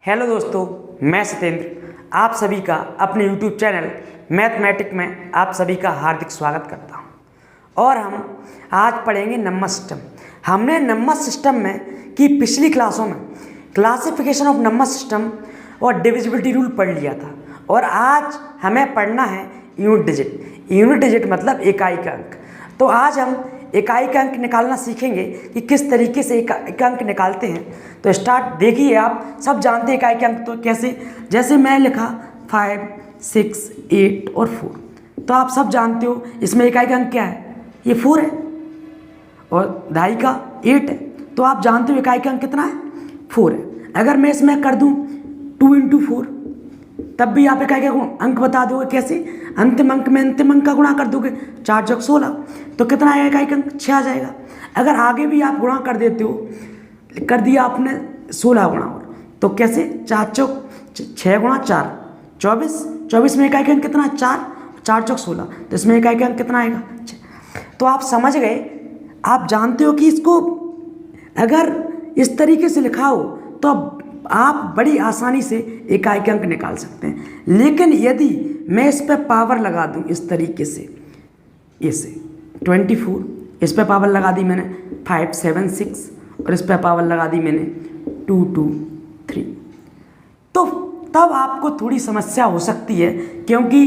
Hello दोस्तों, मैं सत्येंद्र आप सभी का अपने यूट्यूब चैनल मैथमेटिक में आप सभी का हार्दिक स्वागत करता हूं। और हम आज पढ़ेंगे नंबर सिस्टम। हमने नंबर सिस्टम में की पिछली क्लासों में क्लासिफिकेशन ऑफ नंबर सिस्टम और डिविजिबिलिटी रूल पढ़ लिया था। और आज हमें पढ़ना है यूनिट डिजिट। यूनिट डिजिट मतलब इकाई का अंक। तो आज हम इकाई का अंक निकालना सीखेंगे कि किस तरीके से इकाई अंक निकालते हैं। तो स्टार्ट देखिए, आप सब जानते हैं इकाई के अंक तो कैसे। जैसे मैं लिखा 5, 6, 8 और 4, तो आप सब जानते हो इसमें इकाई का अंक क्या है, ये 4 है और ढाई का 8 है। तो आप जानते हो इकाई का अंक कितना है, 4 है। अगर मैं इसमें कर दूं 2 × 4 तब भी आप इकाई का अंक बता दोगे कैसे। अंतिम अंक में अंतिम अंक का गुणा कर दोगे, 4 × 16 तो कितना आएगा इकाई का अंक, 6 आ जाएगा। अगर आगे भी आप गुणा कर देते हो, कर दिया आपने 16 गुणा और, तो कैसे 4 × 6 × 4 24, 24 में इकाई का अंक कितना, 4, 4 × 16 तो इसमें इकाई का अंक कितना आएगा, 6। तो आप समझ गए। आप जानते हो कि इसको अगर इस तरीके से लिखा हो तो आप बड़ी आसानी से इकाई के अंक निकाल सकते हैं। लेकिन यदि मैं इस पर पावर लगा दूं इस तरीके से, इसे 24, इस पर पावर लगा दी मैंने 5, 7, 6 और इस पर पावर लगा दी मैंने 2, 2, 3, तो तब आपको थोड़ी समस्या हो सकती है। क्योंकि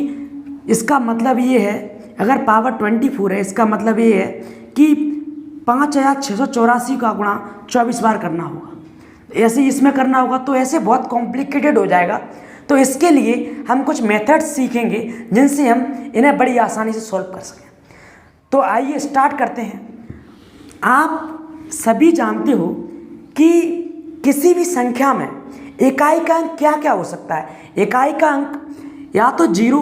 इसका मतलब ये है, अगर पावर 24 है इसका मतलब ये है कि 5684 का गुणा 24 बार करना होगा। ऐसे इसमें करना होगा तो ऐसे बहुत कॉम्प्लिकेटेड हो जाएगा। तो इसके लिए हम कुछ मेथड्स सीखेंगे जिनसे हम इन्हें बड़ी आसानी से सॉल्व कर सकें। तो आइए स्टार्ट करते हैं। आप सभी जानते हो कि किसी भी संख्या में इकाई का अंक क्या क्या हो सकता है। इकाई का अंक या तो 0,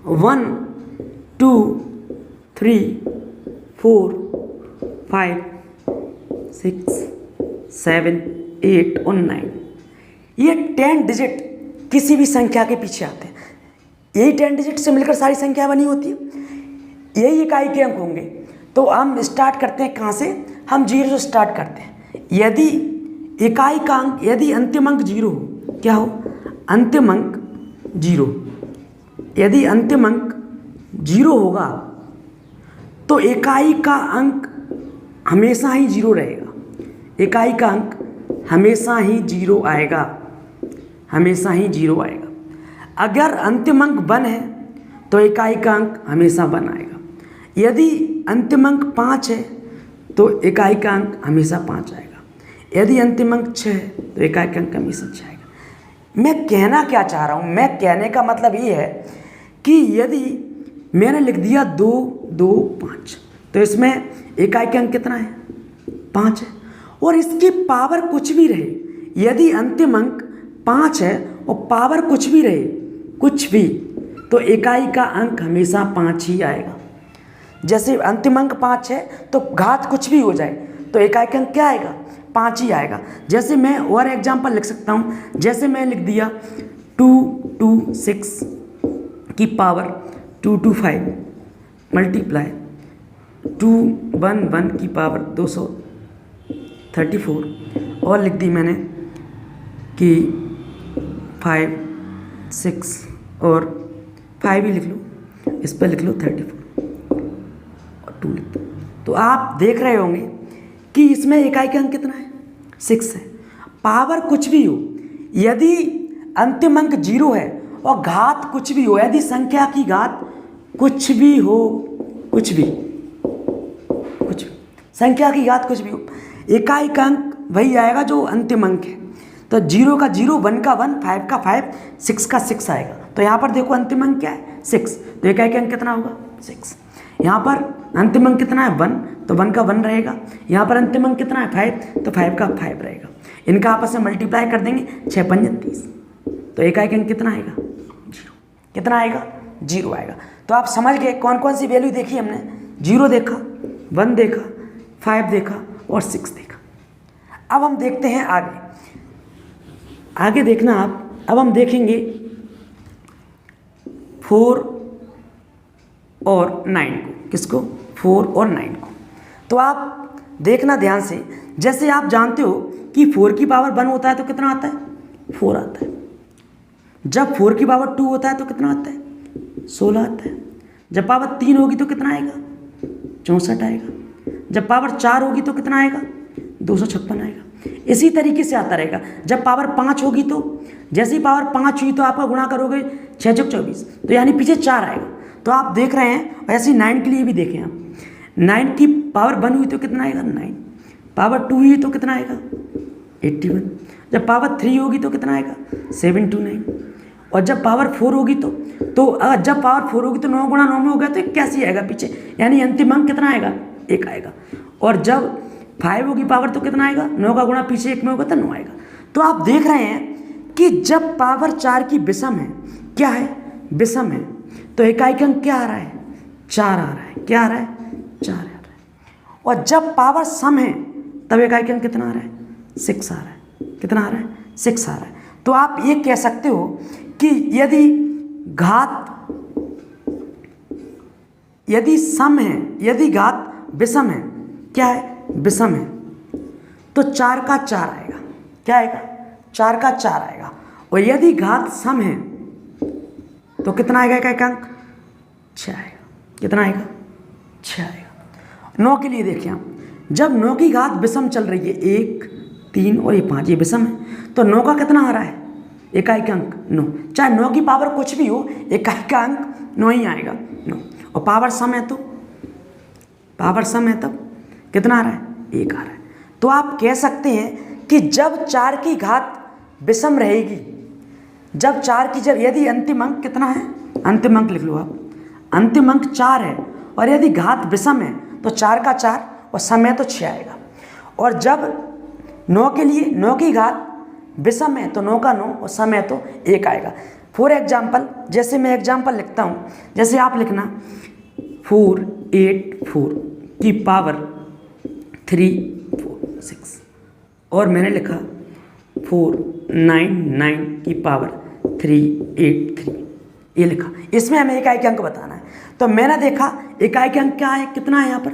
1, 2, 3, 4, 5, 6, 7, 8 और 9, ये 10 डिजिट किसी भी संख्या के पीछे आते हैं। यही 10 डिजिट से मिलकर सारी संख्या बनी होती है, यही इकाई के अंक होंगे। तो हम स्टार्ट करते हैं कहाँ से, हम 0 से स्टार्ट करते हैं। यदि इकाई का अंक, यदि अंतिम अंक 0 हो, क्या हो, अंतिम अंक 0, यदि अंतिम अंक 0 होगा तो इकाई का अंक हमेशा ही 0 रहेगा। इकाई का अंक हमेशा ही 0 आएगा, हमेशा ही 0 आएगा। अगर अंतिम अंक 1 है तो इकाई का अंक हमेशा 1 आएगा। यदि अंतिम अंक 5 है तो इकाई का अंक हमेशा 5 आएगा। यदि अंतिम अंक 6 है तो इकाई का अंक हमेशा 6 आएगा। मैं कहना क्या चाह रहा हूँ, मैं कहने का मतलब ये है कि यदि मैंने लिख दिया 2, 2, 5 तो इसमें इकाई का अंक कितना है, 5 है। और इसकी पावर कुछ भी रहे, यदि अंतिम अंक 5 है और पावर कुछ भी रहे, कुछ भी, तो इकाई का अंक हमेशा 5 ही आएगा। जैसे अंतिम अंक 5 है तो घात कुछ भी हो जाए तो इकाई का अंक क्या आएगा, 5 ही आएगा। जैसे मैं और एग्जाम्पल लिख सकता हूँ, जैसे मैं लिख दिया 2, 2, 6 की पावर 2, 2, 5 मल्टीप्लाई 2, 1, 1 की पावर 234 और लिख दी मैंने कि 5, 6 और 5 ही लिख लो, इस पर लिख लो 34 और 2 लिख दो। तो आप देख रहे होंगे कि इसमें इकाई का अंक कितना है, 6 है। पावर कुछ भी हो, यदि अंतिम अंक 0 है और घात कुछ भी हो, यदि संख्या की घात कुछ भी हो, कुछ भी संख्या की घात कुछ भी हो, इकाई का अंक वही आएगा जो अंतिम अंक है। तो 0 का 0, 1 का 1, 5 का 5, 6 का 6 आएगा। तो यहाँ पर देखो अंतिम अंक क्या है, 6, तो इकाई का अंक कितना होगा, 6। यहाँ पर अंतिम अंक कितना है, 1, तो 1 का 1 रहेगा। यहाँ पर अंतिम अंक कितना है, 5, तो 5 का 5 रहेगा। इनका आपस में मल्टीप्लाई कर देंगे, 6, 5, 30, तो इकाई का अंक कितना आएगा, 0। कितना आएगा, 0 आएगा। तो आप समझ गए कौन कौन सी वैल्यू देखी हमने, 0 देखा, 1 देखा, 5 देखा और 6 देखा। अब हम देखते हैं आगे, आगे देखना आप। अब हम देखेंगे 4 और 9 को, किसको, 4 और 9 को। तो आप देखना ध्यान से, जैसे आप जानते हो कि 4 की पावर 1 होता है तो कितना आता है, 4 आता है। जब 4 की पावर 2 होता है तो कितना आता है? 16 आता है। जब पावर 3 होगी तो कितना आएगा? 64 आएगा। जब पावर 4 होगी तो कितना आएगा? 256 आएगा। इसी तरीके से आता रहेगा। जब पावर 5 होगी तो जैसे ही पावर 5 हुई तो आपका गुणा करोगे 6 चौक 24, तो यानी पीछे 4 आएगा। तो आप देख रहे हैं। ऐसे ही 9 के लिए भी देखें आप। 9 की पावर 1 हुई तो कितना आएगा? 9। पावर 2 हुई तो कितना आएगा? 81। जब पावर 3 होगी तो कितना आएगा? 729। और जब पावर 4 होगी तो अगर जब पावर 4 होगी तो 9 गुणा 9 में हो गया तो 81 आएगा पीछे, यानी अंतिम अंक कितना आएगा? 1 आएगा। और जब 5 होगी पावर तो कितना आएगा? 9 का गुणा पीछे 1 में होगा तो 9 आएगा। तो आप देख रहे हैं कि जब पावर 4 की विषम है, क्या है? विषम है, तो इकाई अंक क्या आ रहा है? 4 आ रहा है। क्या आ रहा है? 4 आ रहा है। और जब पावर सम है तब इकाई अंक कितना आ रहा है? 6 आ रहा है। कितना आ रहा है? 6 आ रहा है। तो आप ये कह सकते हो कि यदि सम है, यदि घात विषम है, क्या है? विषम है, तो 4 का 4 आएगा। क्या आएगा? 4 का 4 आएगा। और यदि घात सम है तो कितना आएगा इकाई अंक? 6 आएगा। कितना आएगा? 6 आएगा। 9 के लिए देखिए आप। जब 9 की घात विषम चल रही है, 1, 3 और ये 5, ये विषम है, तो 9 का कितना आ रहा है? इकाई अंक 9। चाहे 9 की पावर कुछ भी हो, इकाई का अंक 9 ही आएगा, 9। और पावर सम है तो तब कितना आ रहा है? 1 आ रहा है। तो आप कह सकते हैं कि जब 4 की घात विषम रहेगी, जब यदि अंतिम अंक कितना है? अंतिम अंक लिख लो आप। अंतिम अंक 4 है और यदि घात विषम है तो 4 का 4 और सम है तो 6 आएगा। और जब 9 के लिए 9 की घात विषम है तो 9 का 9 और सम है तो 1 आएगा। फॉर एग्जाम्पल, जैसे मैं एग्जाम्पल लिखता हूँ, जैसे आप लिखना 484 की पावर 346 और मैंने लिखा 499 की पावर 383, ये लिखा। इसमें हमें इकाई के अंक बताना है। तो मैंने देखा इकाई के अंक क्या है? कितना है यहाँ पर?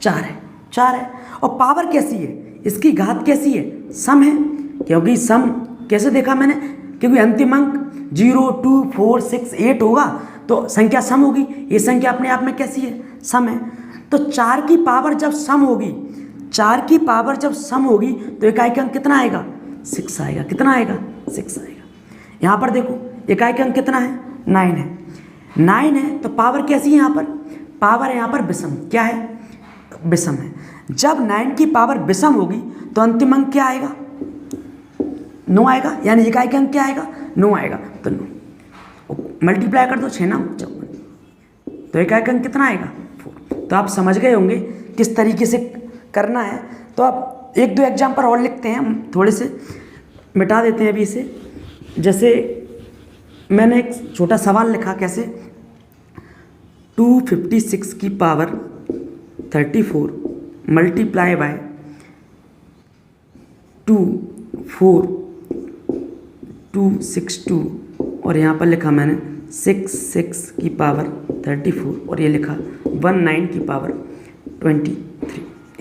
4 है। 4 है। और पावर कैसी है? इसकी घात कैसी है? सम है, क्योंकि सम कैसे देखा मैंने? क्योंकि अंतिम अंक 0, 2, 4, 6, 8 होगा तो संख्या सम होगी। ये संख्या अपने आप में कैसी है? सम है। तो 4 की पावर जब सम होगी, 4 की पावर जब सम होगी तो इकाई का अंक कितना आएगा? 6 आएगा। कितना आएगा? 6 आएगा। यहाँ पर देखो इकाई का अंक कितना है? 9 है। 9 है तो पावर कैसी है यहाँ पर? पावर है यहाँ पर विषम। क्या है? विषम है। जब 9 की पावर विषम होगी तो अंतिम अंक क्या आएगा? 9 आएगा, यानी इकाई का अंक क्या आएगा? 9 आएगा। तो 9 मल्टीप्लाई कर दो, 6 9 54, तो इकाई का अंक कितना आएगा? 4। तो आप समझ गए होंगे किस तरीके से करना है। तो आप 1-2 एग्जाम्पल और लिखते हैं, हम थोड़े से मिटा देते हैं अभी इसे। जैसे मैंने एक छोटा सवाल लिखा, कैसे? 256 की पावर 34 मल्टीप्लाई बाय 24262 और यहाँ पर लिखा मैंने 66 की पावर 34 और ये लिखा 19 की पावर 23,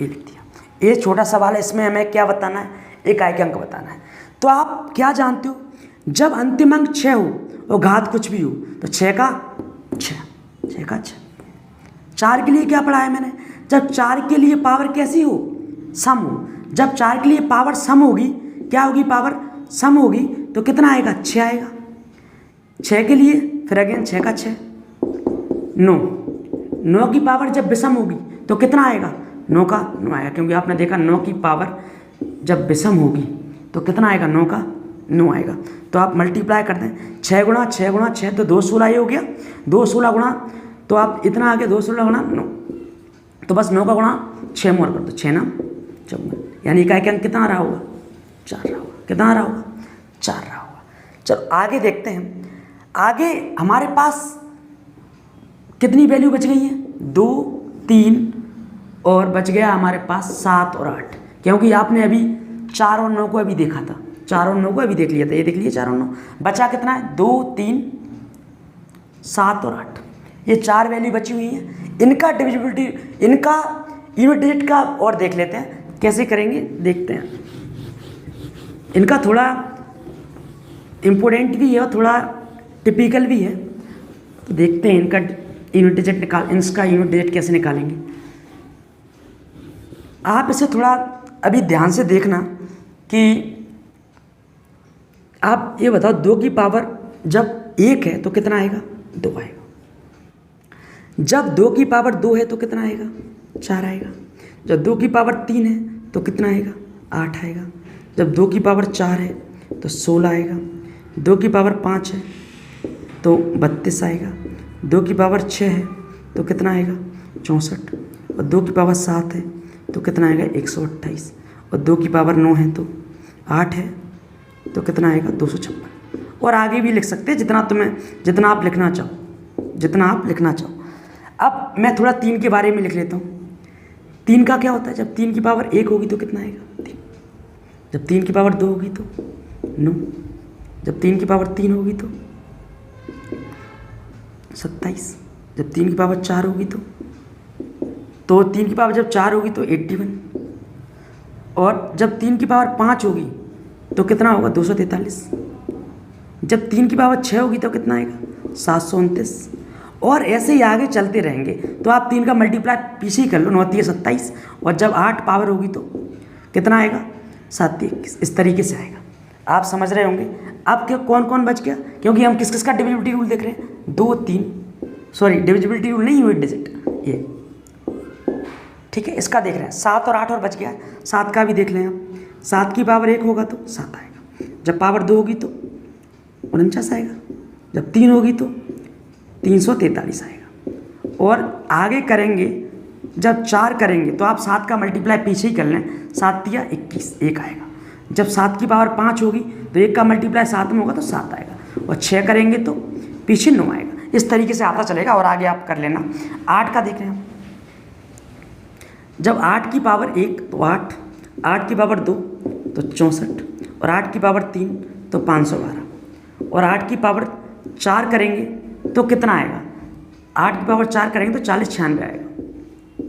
ये लिख दिया। ये छोटा सवाल है, इसमें हमें क्या बताना है? इकाई के अंक बताना है। तो आप क्या जानते हो? जब अंतिम अंक 6 हो और घात कुछ भी हो तो 6 का 6। 4 के लिए क्या पढ़ा है मैंने? जब 4 के लिए पावर कैसी हो? सम हो। जब 4 के लिए पावर सम होगी, क्या होगी? पावर सम होगी तो कितना आएगा? 6 आएगा। 6 के लिए फिर अगेन 6 का 6, 9 की पावर जब विषम होगी तो कितना आएगा? 9 का 9 आएगा, क्योंकि आपने देखा 9 की पावर जब विषम होगी तो कितना आएगा? 9 का 9 आएगा। तो आप मल्टीप्लाई कर दें, 6 गुणा 6 गुणा 6 तो 2 16 ये हो गया। 2 16 गुणा तो आप इतना आ गया, 2 16 गुणा 9, तो बस 9 का गुणा 6 मोर कर दो, 6 9 54, यानी इकाई का अंक कितना रहा होगा? 4 रहा होगा। कितना रहा होगा? 4 रहा होगा। चलो आगे देखते हैं। आगे हमारे पास कितनी वैल्यू बच गई है? 2 3 और बच गया हमारे पास 7 और 8, क्योंकि आपने अभी 4 और 9 को अभी देखा था। 4 और 9 को अभी देख लिया था, ये देख लिया 4 और 9। बचा कितना है? 2 3 7 और 8, ये 4 वैल्यू बची हुई हैं। इनका डिविजिबिलिटी, इनका यूनिट डिजिट का और देख लेते हैं कैसे करेंगे, देखते हैं। इनका थोड़ा इम्पोर्टेंट भी है और थोड़ा टिपिकल भी है। तो देखते हैं इनका यूनिट डिजिट इसका यूनिट डिजिट कैसे निकालेंगे। आप इसे थोड़ा अभी ध्यान से देखना कि आप ये बताओ 2 की पावर जब 1 है तो कितना आएगा, 2 आएगा। जब 2 की पावर 2 है तो कितना आएगा, 4 आएगा। जब 2 की पावर 3 है तो कितना आएगा, 8 आएगा। जब 2 की पावर 4 है तो 16 आएगा। 2 की पावर 5 है तो 32 आएगा। 2 की पावर 6 है तो कितना आएगा, 64। और 2 की पावर 7 है तो कितना आएगा, 128। और 2 की पावर 9 है तो 8 है तो कितना आएगा, 256। और आगे भी लिख सकते हैं जितना आप लिखना चाहो। अब मैं थोड़ा 3 के बारे में लिख लेता हूँ। 3 का क्या होता है, जब 3 की पावर 1 होगी तो कितना आएगा, 3। जब 3 की पावर 2 होगी तो 9। जब 3 की पावर 3 होगी तो 27। जब 3 की पावर 4 होगी तो 3 की पावर जब 4 होगी तो 81। और जब 3 की पावर 5 होगी तो कितना होगा, 243। जब 3 की पावर 6 होगी तो कितना आएगा, 729। और ऐसे ही आगे चलते रहेंगे। तो आप 3 का मल्टीप्लाई पीछे ही कर लो, 9 3 27। और जब 8 पावर होगी तो कितना आएगा, 7 21। इस तरीके से आएगा। आप समझ रहे होंगे। अब क्या कौन कौन बच गया, क्योंकि हम किस किस का डिविजिबिलिटी रूल देख रहे हैं, 2 3, सॉरी डिविजिबिलिटी रूल नहीं, यूनिट डिजिट ये, ठीक है, इसका देख रहे हैं। 7 और 8 और बच गया है। 7 का भी देख लें आप। 7 की पावर 1 होगा तो 7 आएगा। जब पावर 2 होगी तो 49 आएगा। जब 3 होगी तो 343 आएगा। और आगे करेंगे, जब 4 करेंगे तो आप 7 का मल्टीप्लाई पीछे ही कर लें, 7 तिया 21, 1 आएगा। जब 7 की पावर 5 होगी तो 1 का मल्टीप्लाई 7 में होगा तो 7 आएगा। और 6 करेंगे तो पीछे 9 आएगा। इस तरीके से आता चलेगा। और आगे आप कर लेना। 8 का देख रहे हैं। जब 8 की पावर 1 तो 8, 8 की पावर 2 तो 64, और 8 की पावर 3 तो 512, और 8 की पावर 4 करेंगे तो कितना आएगा, 8 की पावर 4 करेंगे तो 40 96 आएगा।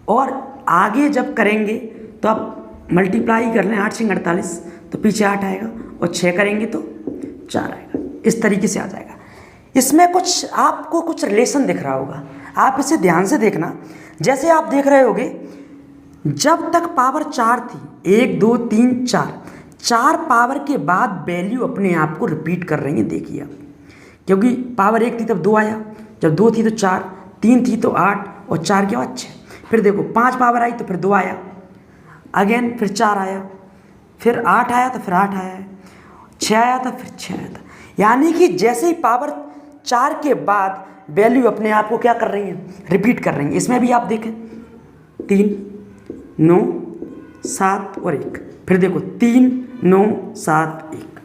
और आगे जब करेंगे तो आप मल्टीप्लाई कर लें, 8 से 48 तो पीछे 8 आएगा, और 6 करेंगे तो 4 आएगा। इस तरीके से आ जाएगा। इसमें आपको कुछ रिलेशन दिख रहा होगा, आप इसे ध्यान से देखना। जैसे आप देख रहे होगे, जब तक पावर 4 थी, 1 2 3 4 पावर के बाद वैल्यू अपने आप को रिपीट कर रही है। देखिए आप, क्योंकि पावर 1 थी तब 2 आया, जब 2 थी तो 4, 3 थी तो 8, और 4 के बाद 6। फिर देखो 5 पावर आई तो फिर 2 आया, अगेन फिर 4 आया, फिर 8 आया तो फिर 8 आया, 6 आया था फिर 6 आया था। यानी कि जैसे ही पावर 4 के बाद वैल्यू अपने आप को क्या कर रही है, रिपीट कर रही है। इसमें भी आप देखें, 3 9 7 और 1, फिर देखो 3 9 7 1,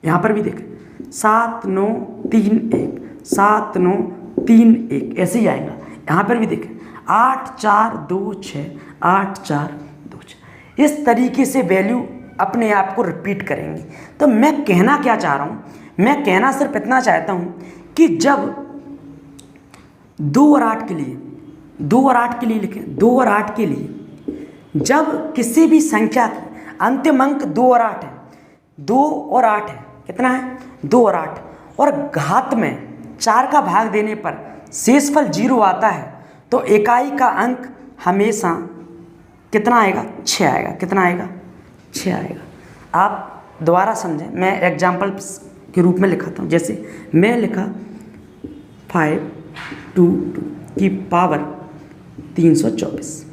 यहाँ पर भी देखें 7 9 3 1, 7 9 3 1, ऐसे ही आएगा। यहाँ पर भी देखें 8 4 2 6, 8 4 2 6। इस तरीके से वैल्यू अपने आप को रिपीट करेंगी। तो मैं कहना क्या चाह रहा हूँ, मैं कहना सिर्फ इतना चाहता हूँ कि जब 2 और 8 के लिए, 2 और 8 के लिए लिखें, 2 और 8 के लिए जब किसी भी संख्या की अंतिम अंक 2 और 8 है, 2 और 8 है, कितना है, 2 और 8, और घात में 4 का भाग देने पर शेषफल 0 आता है, तो इकाई का अंक हमेशा कितना आएगा, 6 आएगा। कितना आएगा, 6 आएगा। आप दोबारा समझें, मैं एग्जाम्पल के रूप में लिखाता हूँ। जैसे मैं लिखा 5 2 2 की पावर 324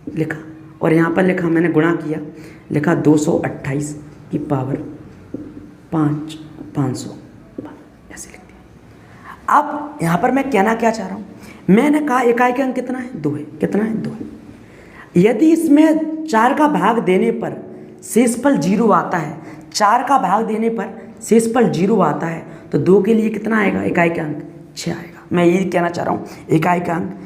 लिखा, और यहाँ पर लिखा, मैंने गुणा किया, लिखा 228 की पावर 5 500, ऐसे लिख दिया। अब यहाँ पर मैं कहना क्या चाह रहा हूँ, मैंने कहा इकाई का अंक कितना है, 2 है। कितना है, 2 है। यदि इसमें 4 का भाग देने पर शेषफल 0 आता है, 4 का भाग देने पर शेषफल 0 आता है, तो 2 के लिए कितना आएगा, इकाई का अंक 6 आएगा। मैं यही कहना चाह रहा हूँ, इकाई का अंक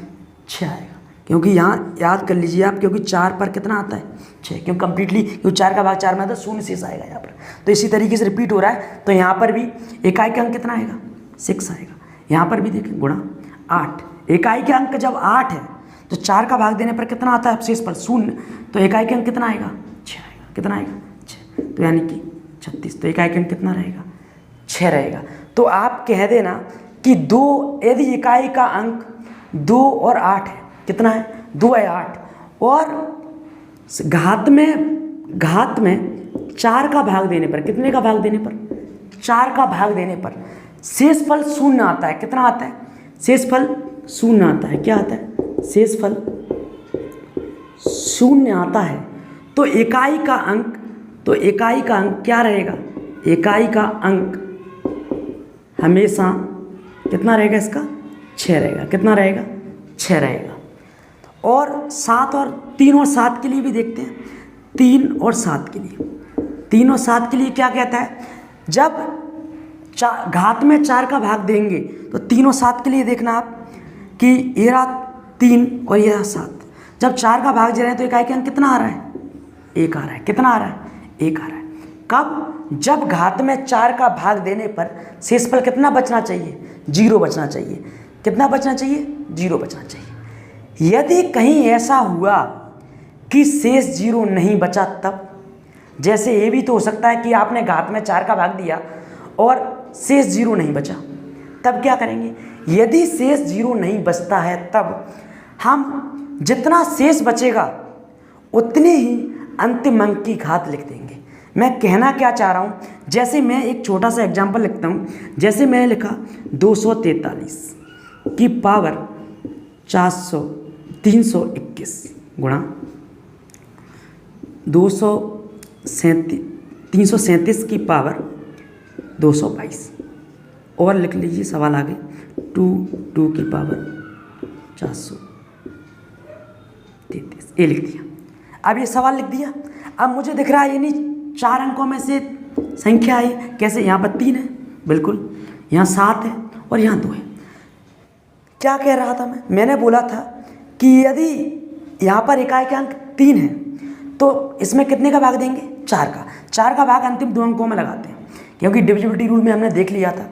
6 आएगा। क्योंकि यहाँ याद कर लीजिए आप, क्योंकि 4 पर कितना आता है, 6, क्योंकि कंप्लीटली, क्योंकि 4 का भाग 4 में आता है, 0 शेष आएगा यहाँ पर। तो इसी तरीके से रिपीट हो रहा है। तो यहाँ पर भी इकाई का अंक कितना आएगा, 6 आएगा। यहाँ पर भी देखें, गुणा 8, इकाई का अंक जब 8 है तो 4 का भाग देने पर कितना आता है, शेषफल 0, तो इकाई का अंक कितना आएगा, 6 आएगा। कितना आएगा, 6, तो यानी कि 36। तो इकाई का अंक कितना रहेगा, 6 रहेगा। तो आप कह देना कि 2, यदि इकाई का अंक 2 और 8 है, कितना है 2 है 8, और घात में 4 का भाग देने पर, कितने का भाग देने पर 4 का भाग देने पर शेषफल 0 आता है। कितना आता है शेषफल 0 आता है। क्या आता है शेषफल 0 आता है। तो इकाई का अंक क्या रहेगा, इकाई का अंक हमेशा कितना रहेगा, इसका 6 रहेगा। कितना रहेगा 6 रहेगा। और 7 और 3 और 7 के लिए भी देखते हैं। 3 और 7 के लिए क्या कहता है, जब घात में 4 का भाग देंगे तो 3 और 7 के लिए देखना आप कि ये रहा 3 और ये रहा 7। जब 4 का भाग दे रहे हैं तो इकाई का अंक कितना आ रहा है, 1 आ रहा है। कितना आ रहा है 1 आ रहा है। कब, जब घात में 4 का भाग देने पर शेषफल कितना बचना चाहिए, 0 बचना चाहिए। कितना बचना चाहिए, 0 बचना चाहिए। यदि कहीं ऐसा हुआ कि शेष 0 नहीं बचा, तब जैसे ये भी तो हो सकता है कि आपने घात में 4 का भाग दिया और शेष 0 नहीं बचा, तब क्या करेंगे। यदि शेष 0 नहीं बचता है तब हम जितना शेष बचेगा उतने ही अंतिम अंक की घात लिख देंगे। मैं कहना क्या चाह रहा हूँ, जैसे मैं एक छोटा सा एग्जाम्पल लिखता हूँ। जैसे मैं लिखा 243 की पावर 321 गुणा 337 की पावर 222, और लिख लीजिए सवाल आगे 2 की पावर 433, ये लिख दिया। अब ये सवाल लिख दिया। अब मुझे दिख रहा है यानी 4 अंकों में से संख्या आई, कैसे, यहाँ पर 3 है बिल्कुल, यहाँ 7 है और यहाँ 2 है। क्या कह रहा था मैंने बोला था कि यदि यहाँ पर इकाई का अंक 3 है तो इसमें कितने का भाग देंगे, 4 का भाग अंतिम 2 अंकों में लगाते हैं, क्योंकि डिविजिबिलिटी रूल में हमने देख लिया था।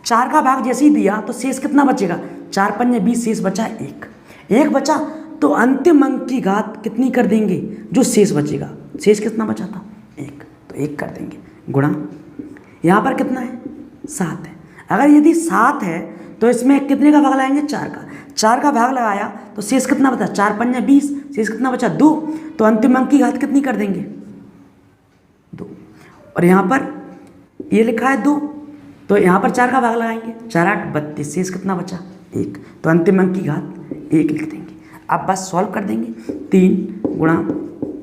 4 का भाग जैसे ही दिया तो शेष कितना बचेगा, 4 पंजे 20, शेष बचा 1 बचा। तो अंतिम अंक की घात कितनी कर देंगे, जो शेष बचेगा, शेष कितना बचा था 1, तो 1 कर देंगे गुणा, यहाँ पर कितना है 7 है। अगर यदि 7 है तो इसमें कितने का भाग लगाएंगे, 4 का भाग लगाया तो शेष कितना बचा, 4 पंजे 20, शेष कितना बचा 2, तो अंतिम अंक की घात कितनी कर देंगे 2। और यहाँ पर ये लिखा है 2, तो यहाँ पर 4 का भाग लगाएंगे, 4 8 32, शेष कितना बचा 1, तो अंतिम अंक की घात 1 लिख देंगे। अब बस सॉल्व कर देंगे, 3 गुणा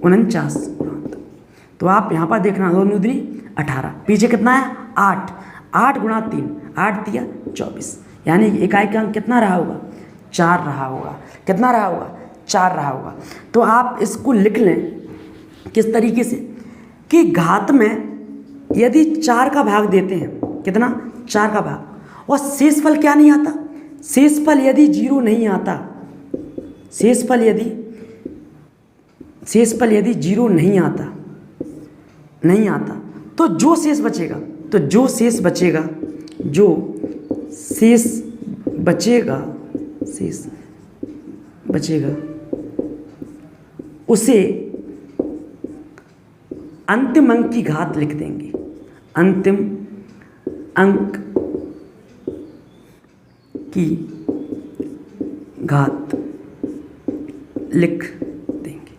49 गुणा, तो आप यहाँ पर देखना 2 दूनी 18, पीछे कितना है 8 गुणा 3, 8 दिया 24, यानी इकाई का अंक कितना रहा होगा, 4 रहा होगा। कितना रहा होगा, 4 रहा होगा। तो आप इसको लिख लें किस तरीके से कि घात में यदि 4 का भाग देते हैं, कितना 4 का भाग, और शेषफल क्या नहीं आता, शेषफल यदि 0 नहीं आता, शेषफल यदि 0 नहीं आता तो जो शेष बचेगा उसे अंतिम अंक की घात लिख देंगे, अंतिम अंक की घात लिख देंगे।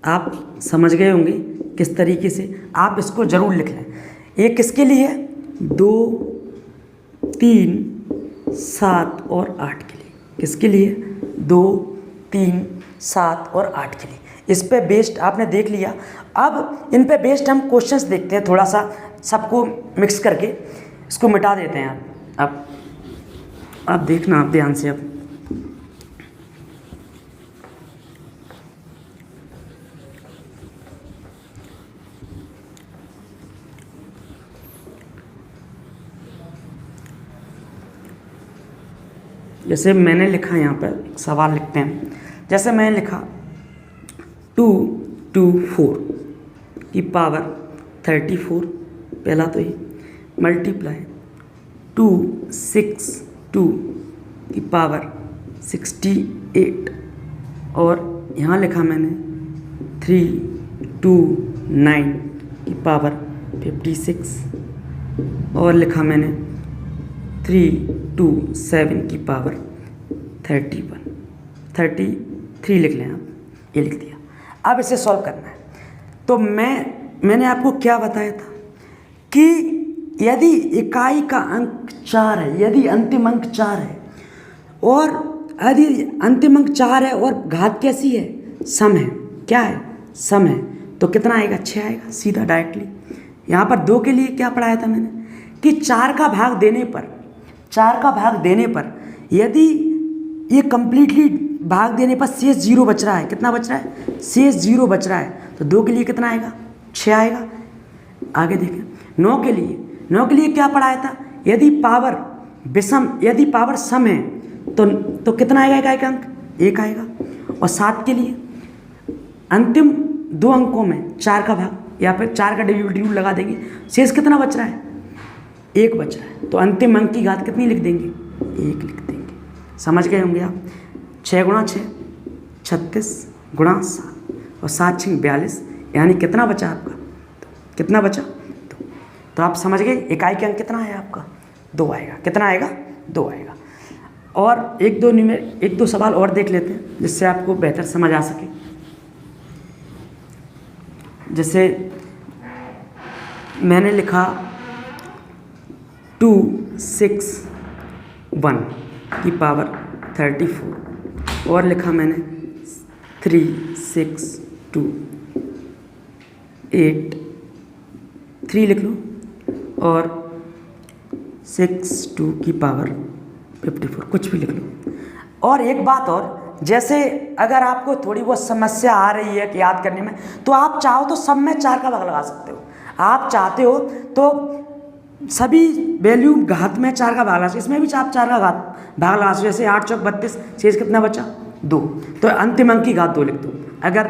आप समझ गए होंगे किस तरीके से, आप इसको ज़रूर लिख लें। ये किसके लिए है, 2 3 7 और 8 के लिए। किसके लिए, 2 3 7 और 8 के लिए। इस पे बेस्ड आपने देख लिया। अब इन पे बेस्ड हम क्वेश्चंस देखते हैं, थोड़ा सा सबको मिक्स करके इसको मिटा देते हैं। अब आप देखना, आप ध्यान से। अब जैसे मैंने लिखा यहाँ पर एक सवाल लिखते हैं। जैसे मैंने लिखा 224 की पावर 34, पहला तो ये मल्टीप्लाई 262 की पावर 68, और यहाँ लिखा मैंने 329 की पावर 56, और लिखा मैंने 327 की पावर 33 लिख लें आप, ये लिख दिया। अब इसे सॉल्व करना है। तो मैंने आपको क्या बताया था कि यदि इकाई का अंक 4 है, यदि अंतिम अंक 4 है, और यदि अंतिम अंक 4 है और घात कैसी है, सम है, क्या है, सम है, तो कितना आएगा, 6 आएगा सीधा डायरेक्टली। यहाँ पर 2 के लिए क्या पढ़ाया था मैंने कि 4 का भाग देने पर यदि ये कंप्लीटली भाग देने पर शेष 0 बच रहा है, कितना बच रहा है, शेष 0 बच रहा है, तो 2 के लिए कितना आएगा, 6 आएगा। आगे देखें 9 के लिए क्या पढ़ाया था, यदि पावर सम है तो कितना आएगा इकाई का अंक, 1 आएगा। और 7 के लिए अंतिम 2 अंकों में 4 का भाग या फिर 4 का डेरिवेटिव लगा देंगे, शेष कितना बच रहा है, 1 बच रहा है, तो अंतिम अंक की घात कितनी लिख देंगे, 1 लिख देंगे। समझ गए होंगे आप। 6 गुणा 6 36 गुणा 7 और 7 6 42, यानी कितना बचा आपका, कितना बचा, तो आप समझ गए इकाई का अंक कितना है आपका, 2 आएगा। कितना आएगा, 2 आएगा। और एक दो सवाल और देख लेते हैं जिससे आपको बेहतर समझ आ सके। जैसे मैंने लिखा 261 की पावर 34 और लिखा मैंने 3 लिख लो और 62 की पावर 54, कुछ भी लिख लो। और एक बात और, जैसे अगर आपको थोड़ी बहुत समस्या आ रही है कि याद करने में, तो आप चाहो तो सब में 4 का भाग लगा सकते हो। आप चाहते हो तो सभी वैल्यू घात में 4 का भाग लगा सकते, इसमें भी आप 4 का भाग लगा सकते। जैसे 8 चौक 32, शेष कितना बचा, 2, तो अंतिम अंक की घात 2 लिख दो। अगर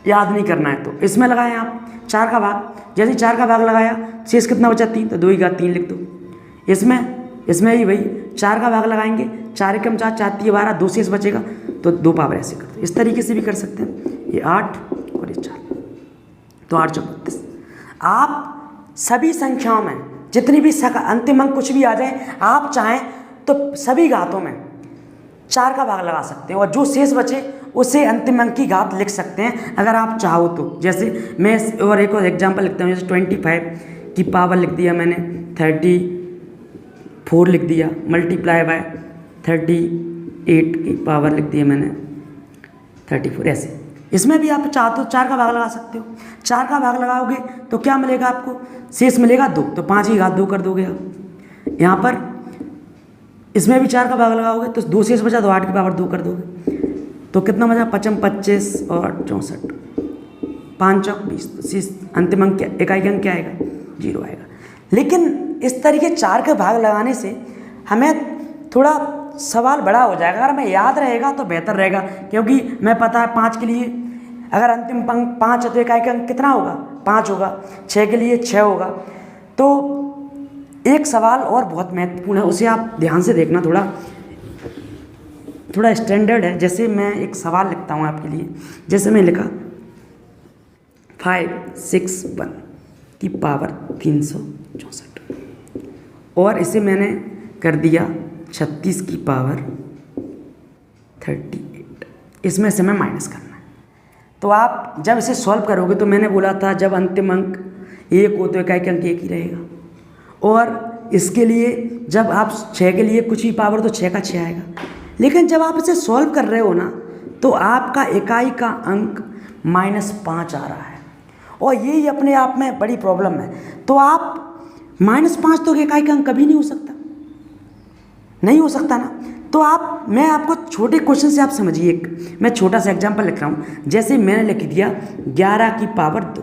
याद नहीं करना है तो इसमें लगाएं आप 4 का भाग, जैसे 4 का भाग लगाया, शेष कितना बचा, 3, तो 2 की घात 3 लिख दो। इसमें ही वही 4 का भाग लगाएंगे, 4 एकम 4, 4 3 12, 2 शेष बचेगा, तो 2 पावर ऐसे कर दो। इस तरीके से भी कर सकते हैं, ये 8 और ये 4, तो 8 चौक 32। आप सभी संख्याओं में जितनी भी अंतिम अंक कुछ भी आ जाए, आप चाहें तो सभी घातों में 4 का भाग लगा सकते हैं और जो शेष बचे उसे अंतिम अंक की घात लिख सकते हैं अगर आप चाहो तो। जैसे मैं और एक और एग्जांपल लिखता हूँ, जैसे 25 की पावर लिख दिया मैंने 34 लिख दिया, मल्टीप्लाई बाय 38 की पावर लिख दिया मैंने 34। ऐसे इसमें भी आप चाहो तो 4 का भाग लगा सकते हो। 4 का भाग लगाओगे तो क्या मिलेगा आपको, शेष मिलेगा 2, तो 5 की घात 2 कर दोगे आप। यहाँ पर इसमें भी 4 का भाग लगाओगे तो 2 शेष बचा, तो 8 की पावर 2 कर दोगे, तो कितना बचा, 55 25 और 64, 5 चौक 20, तो शेष अंतिम अंक इकाई का अंक क्या आएगा, 0 आएगा। लेकिन इस तरीके 4 के भाग लगाने से हमें थोड़ा सवाल बड़ा हो जाएगा। अगर हमें याद रहेगा तो बेहतर रहेगा, क्योंकि मैं पता है 5 के लिए अगर अंतिम अंक 5 है तो इकाई का अंक कितना होगा, 5 होगा। 6 के लिए 6 होगा। तो एक सवाल और बहुत महत्वपूर्ण है, उसे आप ध्यान से देखना, थोड़ा स्टैंडर्ड है। जैसे मैं एक सवाल लिखता हूँ आपके लिए, जैसे मैं लिखा 561 की पावर 364 और इसे मैंने कर दिया 36 की पावर 38, इसमें से मैं माइनस करना है। तो आप जब इसे सॉल्व करोगे, तो मैंने बोला था जब अंतिम अंक 1 हो तो इकाई का अंक 1 ही रहेगा, और इसके लिए जब आप 6 के लिए कुछ भी पावर तो 6 का 6 आएगा। लेकिन जब आप इसे सॉल्व कर रहे हो ना, तो आपका इकाई का अंक -5 आ रहा है, और यही अपने आप में बड़ी प्रॉब्लम है। तो आप -5 तो इकाई का अंक कभी नहीं हो सकता ना। तो मैं आपको छोटे क्वेश्चन से आप समझिए। मैं छोटा सा एग्जांपल लिख रहा हूँ, जैसे मैंने लिख दिया 11 की पावर 2,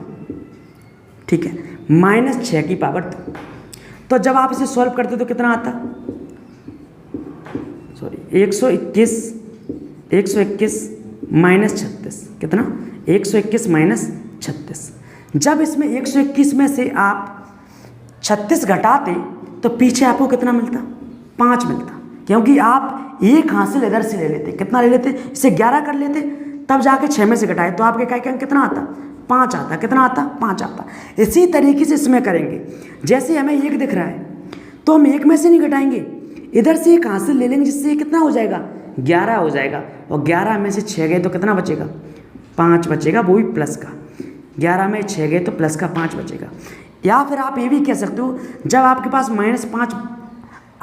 ठीक है, -6 की पावर 2। तो जब आप इसे सॉल्व करते तो कितना आता, 121 -36, कितना, 121 -36। जब इसमें 121 में से आप 36 घटाते तो पीछे आपको कितना मिलता, 5 मिलता, क्योंकि आप एक हासिल इधर से ले लेते, कितना ले लेते, इसे 11 कर लेते, तब जाके 6 में से घटाए तो आपके इकाई का अंक कितना आता, 5 आता। कितना आता? 5 आता। इसी तरीके से इसमें करेंगे। जैसे हमें 1 दिख रहा है तो हम 1 में से नहीं घटाएंगे, इधर से एक हासिल ले लेंगे, जिससे कितना हो जाएगा? 11 हो जाएगा। और 11 में से 6 गए तो कितना बचेगा? 5 बचेगा, वो भी प्लस का। 11 में 6 गए तो प्लस का 5 बचेगा। या फिर आप ये भी कह सकते हो, जब आपके पास -5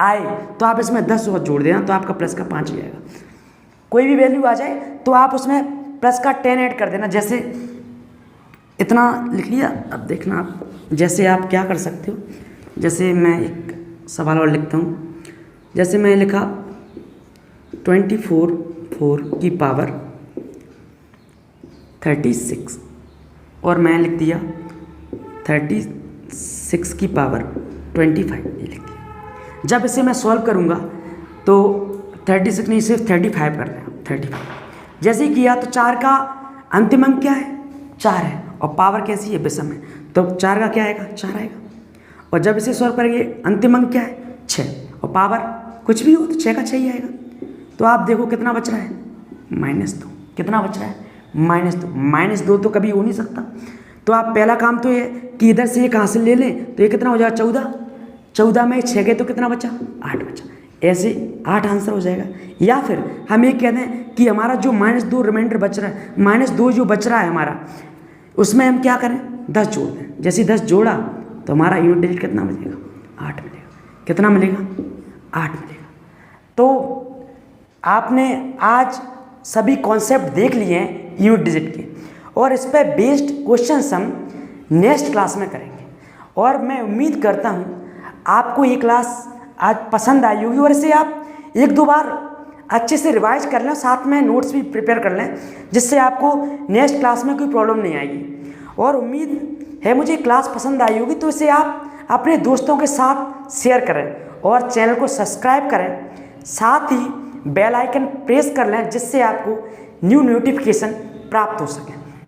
आए तो आप इसमें 10 और जोड़ देना, तो आपका प्लस का 5 ही आएगा। कोई भी वैल्यू आ जाए तो आप उसमें प्लस का 10 ऐड कर देना। जैसे इतना लिख लिया, अब देखना आप, जैसे आप क्या कर सकते हो, जैसे मैं एक सवाल और लिखता हूँ। जैसे मैं लिखा 24 की पावर 36 और मैं लिख दिया 36 की पावर 25, ये लिख दिया। जब इसे मैं सॉल्व करूँगा तो 36 नहीं, सिर्फ 35 कर रहे हैं, 35। जैसे ही किया तो 4 का अंतिम अंक क्या है? 4 है, और पावर कैसी है? विषम है, तो 4 का क्या आएगा? 4 आएगा। और जब इसे सॉल्व करेंगे अंतिम अंक क्या है? 6, और पावर कुछ भी हो तो 6 का 6 ही आएगा। तो आप देखो कितना बच रहा है? -2। कितना बच रहा है? -2। -2 तो कभी हो नहीं सकता। तो आप पहला काम तो ये कि इधर से एक हासिल ले लें, तो ये कितना हो जाएगा? 14। 14 में 6 गए तो कितना बचा? 8 बचा। ऐसे 8 आंसर हो जाएगा। या फिर हम ये कह दें कि हमारा जो -2 रिमाइंडर बच रहा है, -2 जो बच रहा है हमारा, उसमें हम क्या करें? 10 जोड़ दें। जैसे 10 जोड़ा तो हमारा यूनिट डिजिट कितना मिलेगा? 8 मिलेगा। कितना मिलेगा? 8 मिलेगा। तो आपने आज सभी कॉन्सेप्ट देख लिए हैं यूनिट डिजिट के, और इस पर बेस्ड क्वेश्चंस हम नेक्स्ट क्लास में करेंगे। और मैं उम्मीद करता हूँ आपको ये क्लास आज पसंद आई होगी, और इसे आप 1-2 बार अच्छे से रिवाइज कर लें, साथ में नोट्स भी प्रिपेयर कर लें, जिससे आपको नेक्स्ट क्लास में कोई प्रॉब्लम नहीं आएगी। और उम्मीद है मुझे क्लास पसंद आई होगी, तो इसे आप अपने दोस्तों के साथ शेयर करें और चैनल को सब्सक्राइब करें, साथ ही बेल आइकन प्रेस कर लें, जिससे आपको न्यू नोटिफिकेशन प्राप्त हो सके।